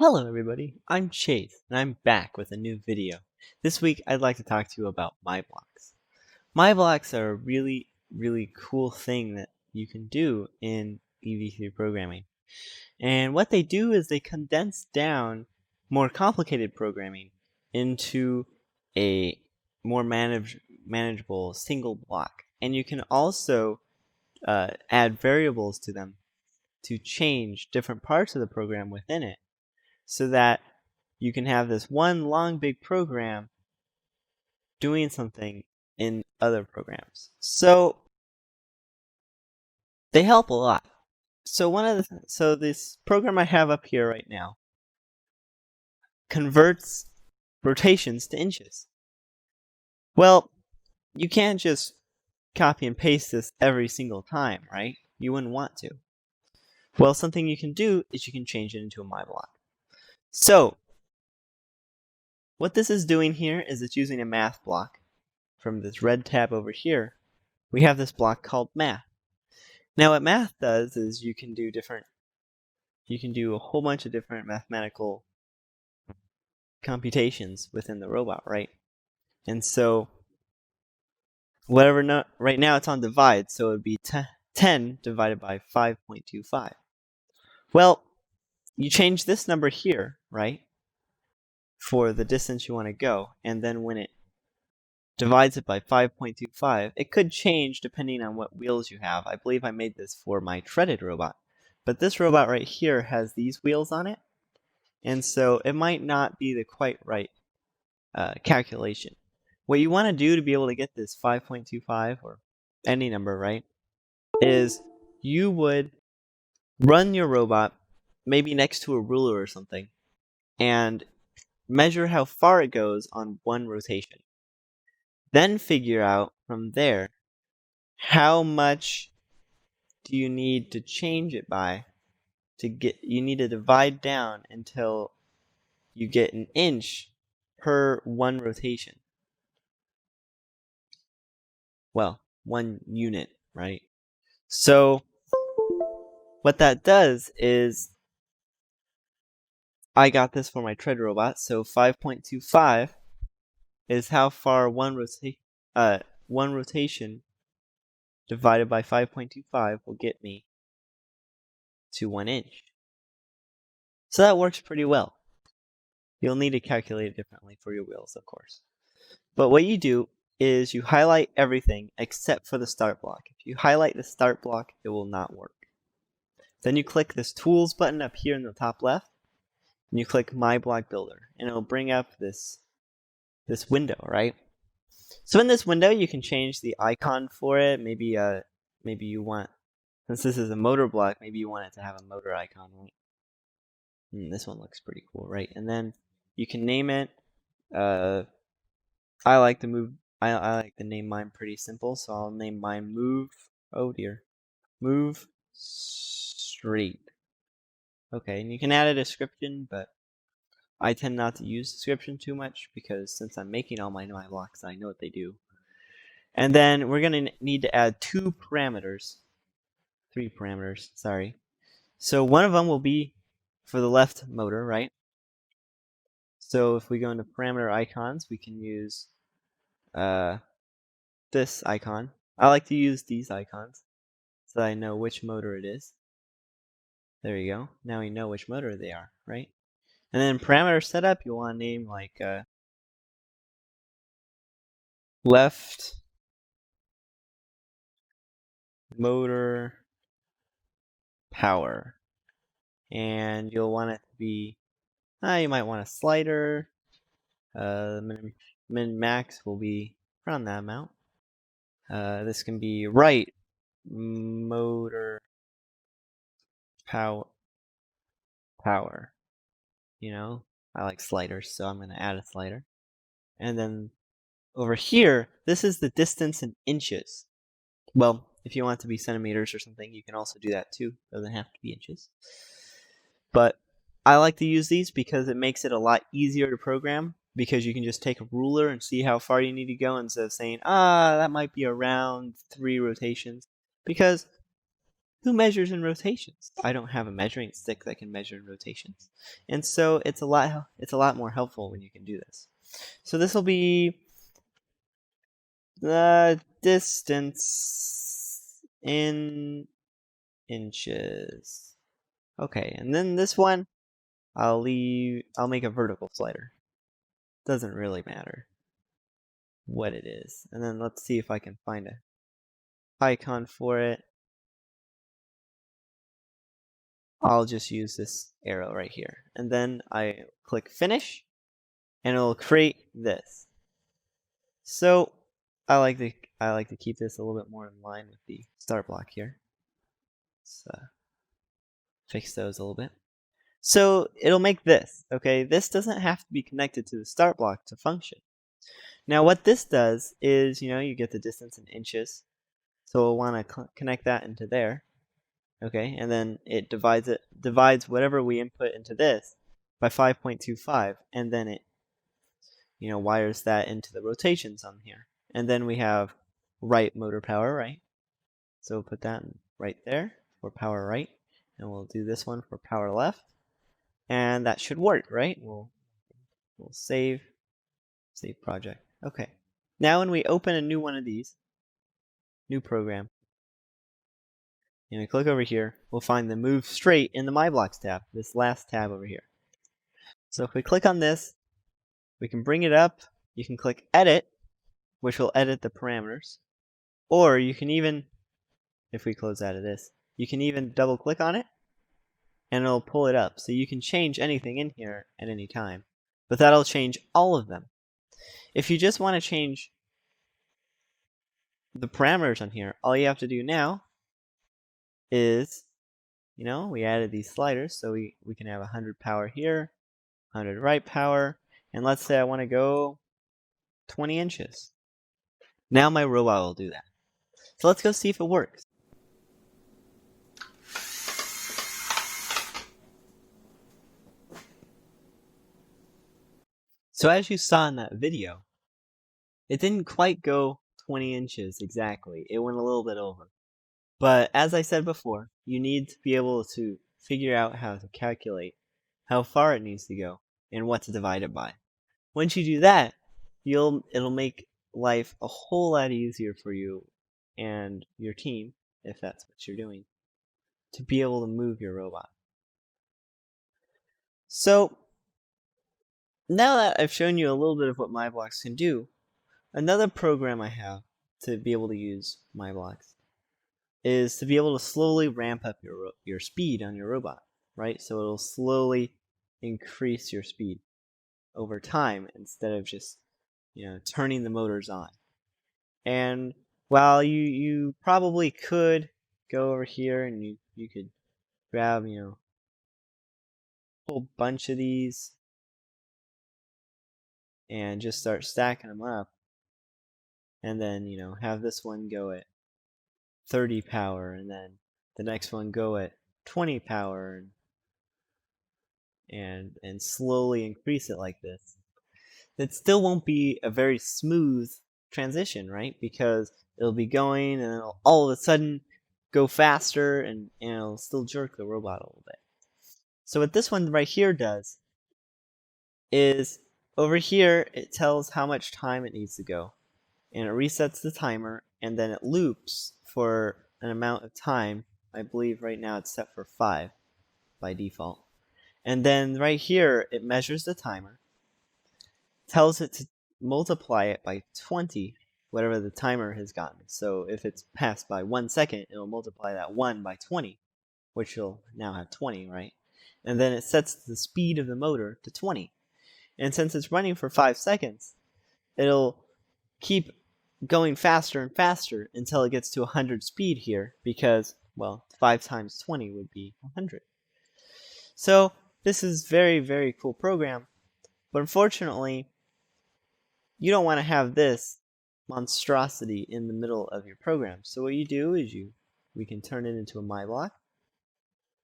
Hello everybody, I'm Chase, and I'm back with a new video. This week I'd like to talk to you about MyBlocks. MyBlocks are a really cool thing that you can do in EV3 programming. And what they do is they condense down more complicated programming into a more manageable single block. And you can also add variables to them to change different parts of the program within it, so that you can have this one long big program doing something in other programs. So they help a lot. So this program I have up here right now converts rotations to inches. Well, you can't just copy and paste this every single time, right? You wouldn't want to. Well, something you can do is you can change it into a MyBlock. So what this is doing here is it's using a math block. From this red tab over here, we have this block called math. Now what math does is you can do a whole bunch of different mathematical computations within the robot, right? And so right now it's on divide, so it would be 10 divided by 5.25. Well, you change this number here, right, for the distance you want to go, and then when it divides it by 5.25, it could change depending on what wheels you have. I believe I made this for my treaded robot, but this robot right here has these wheels on it, and so it might not be the quite right calculation. What you want to do to be able to get this 5.25 or any number, right, is you would run your robot maybe next to a ruler or something and measure how far it goes on one rotation. Then figure out from there how much do you need to change it by you need to divide down until you get an inch per one rotation. Well, one unit, right? So what that does is I got this for my tread robot, so 5.25 is how far one rotation divided by 5.25 will get me to 1 inch. So that works pretty well. You'll need to calculate it differently for your wheels, of course. But what you do is you highlight everything except for the start block. If you highlight the start block, it will not work. Then you click this Tools button up here in the top left, and you click My Block Builder, and it'll bring up this window, right? So in this window, you can change the icon for it. Maybe you want, since this is a motor block, maybe you want it to have a motor icon, right? This one looks pretty cool, right? And then you can name it. I like to name mine pretty simple, so I'll name mine Move. Oh dear, Move Straight. Okay, and you can add a description, but I tend not to use description too much because since I'm making all my blocks, I know what they do. And then we're gonna need to add three parameters, sorry. So one of them will be for the left motor, right? So if we go into parameter icons, we can use this icon. I like to use these icons so that I know which motor it is. There you go. Now we know which motor they are, right? And then parameter setup, you want to name like left motor power. And you'll want it to be, you might want a slider. Min max will be around that amount. This can be right motor power. You know, I like sliders, so I'm going to add a slider. And then over here, this is the distance in inches. Well, if you want it to be centimeters or something, you can also do that too. It doesn't have to be inches. But I like to use these because it makes it a lot easier to program, because you can just take a ruler and see how far you need to go instead of saying, that might be around 3 rotations. Because who measures in rotations? I don't have a measuring stick that can measure in rotations. And so it's a lot more helpful when you can do this. So this will be the distance in inches. Okay, and then this one, I'll make a vertical slider. Doesn't really matter what it is. And then let's see if I can find a icon for it. I'll just use this arrow right here. And then I click finish, and it'll create this. So I like to keep this a little bit more in line with the start block here. Let's fix those a little bit. So it'll make this, okay? This doesn't have to be connected to the start block to function. Now what this does is, you get the distance in inches. So we'll want to connect that into there, okay? And then it divides whatever we input into this by 5.25, and then it, wires that into the rotations on here. And then we have right motor power, right? So we'll put that right there for power right, and we'll do this one for power left. And that should work, right? We'll save project. Okay. Now when we open a new one of these, new program, and we click over here, we'll find the Move Straight in the My Blocks tab, this last tab over here. So if we click on this, we can bring it up. You can click Edit, which will edit the parameters. Or you can even, if we close out of this, you can even double click on it, and it'll pull it up. So you can change anything in here at any time. But that'll change all of them. If you just want to change the parameters on here, all you have to do now is, we added these sliders, so we can have 100 power here, 100 right power, and let's say I want to go 20 inches. Now my robot will do that. So let's go see if it works. So as you saw in that video, it didn't quite go 20 inches exactly. It went a little bit over. But as I said before, you need to be able to figure out how to calculate how far it needs to go and what to divide it by. Once you do that, it'll make life a whole lot easier for you and your team, if that's what you're doing, to be able to move your robot. So now that I've shown you a little bit of what MyBlocks can do, another program I have to be able to use MyBlocks is to be able to slowly ramp up your speed on your robot, right? So it'll slowly increase your speed over time instead of just, turning the motors on. And while you probably could go over here and you could grab, a whole bunch of these and just start stacking them up, and then, have this one go at 30 power, and then the next one go at 20 power, and slowly increase it like this. That still won't be a very smooth transition, right? Because it'll be going and it'll all of a sudden go faster, and it'll still jerk the robot a little bit. So what this one right here does is, over here it tells how much time it needs to go, and it resets the timer, and then it loops for an amount of time. I believe right now it's set for 5 by default. And then right here it measures the timer, tells it to multiply it by 20, whatever the timer has gotten. So if it's passed by 1 second, it'll multiply that 1 by 20, which will now have 20, right? And then it sets the speed of the motor to 20. And since it's running for 5 seconds, it'll keep going faster and faster until it gets to 100 speed here, because, well, 5 times 20 would be 100. So this is very, very cool program, but unfortunately, you don't want to have this monstrosity in the middle of your program. So what you do is we can turn it into a MyBlock,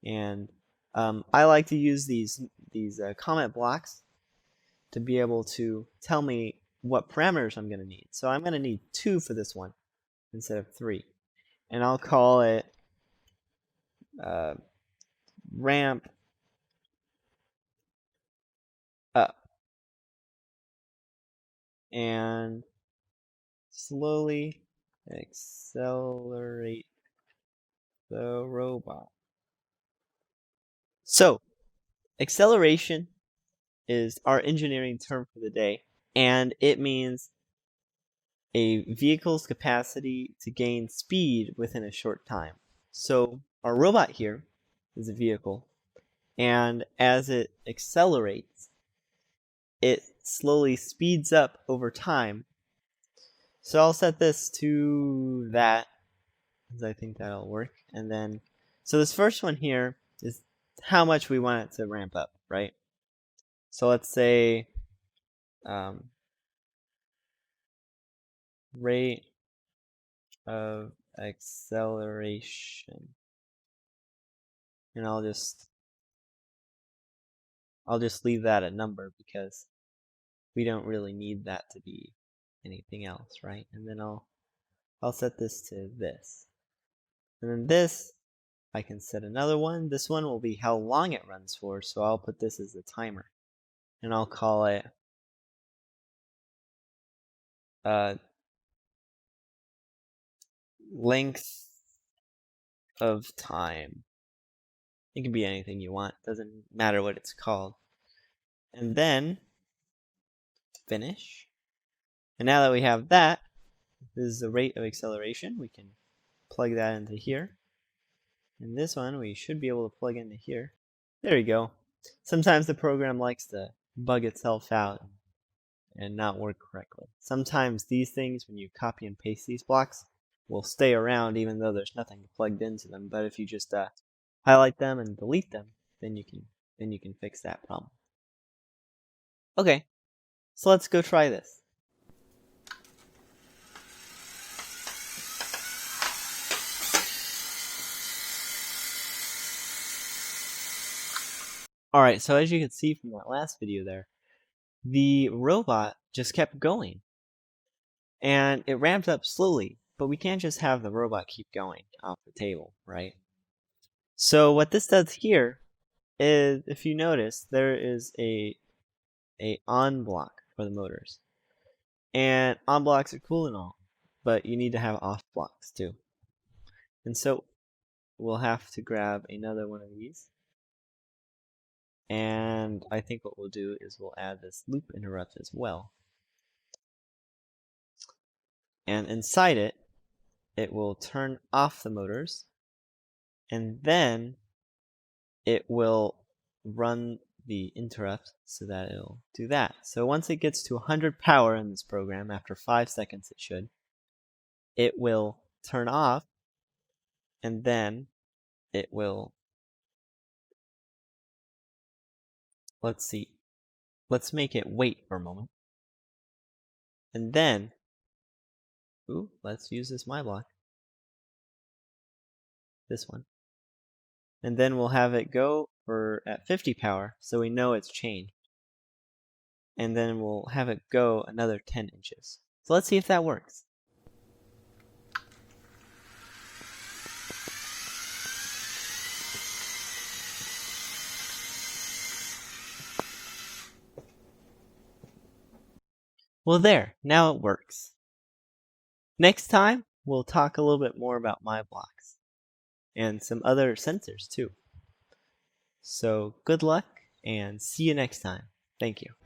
and I like to use these comment blocks to be able to tell me what parameters I'm going to need. So I'm going to need 2 for this one instead of 3, and I'll call it ramp up and slowly accelerate the robot. So, acceleration is our engineering term for the day, and it means a vehicle's capacity to gain speed within a short time. So, our robot here is a vehicle, and as it accelerates, it slowly speeds up over time. So I'll set this to that, because I think that'll work. And then, so this first one here is how much we want it to ramp up, right? So let's say rate of acceleration, and I'll just leave that a number because we don't really need that to be anything else, right? And then I'll set this to this. And then this, I can set another one. This one will be how long it runs for, so I'll put this as a timer. And I'll call it length of time. It can be anything you want. Doesn't matter what it's called. And then finish. And now that we have that, this is the rate of acceleration. We can plug that into here. And this one we should be able to plug into here. There we go. Sometimes the program likes to bug itself out and not work correctly. Sometimes these things, when you copy and paste these blocks, will stay around even though there's nothing plugged into them. But if you just highlight them and delete them, then you can fix that problem. Okay, so let's go try this. Alright, so as you can see from that last video there, the robot just kept going. And it ramped up slowly, but we can't just have the robot keep going off the table, right? So what this does here is, if you notice, there is a on block for the motors. And on blocks are cool and all, but you need to have off blocks too. And so we'll have to grab another one of these. And I think what we'll do is we'll add this loop interrupt as well. And inside it, it will turn off the motors, and then it will run the interrupt so that it'll do that. So once it gets to 100 power in this program, after 5 seconds it should, it will turn off, and then it will, let's make it wait for a moment. And then, let's use this my block. This one. And then we'll have it go at 50 power, so we know it's changed. And then we'll have it go another 10 inches. So let's see if that works. Well there, now it works. Next time, we'll talk a little bit more about my blocks and some other sensors too. So good luck and see you next time. Thank you.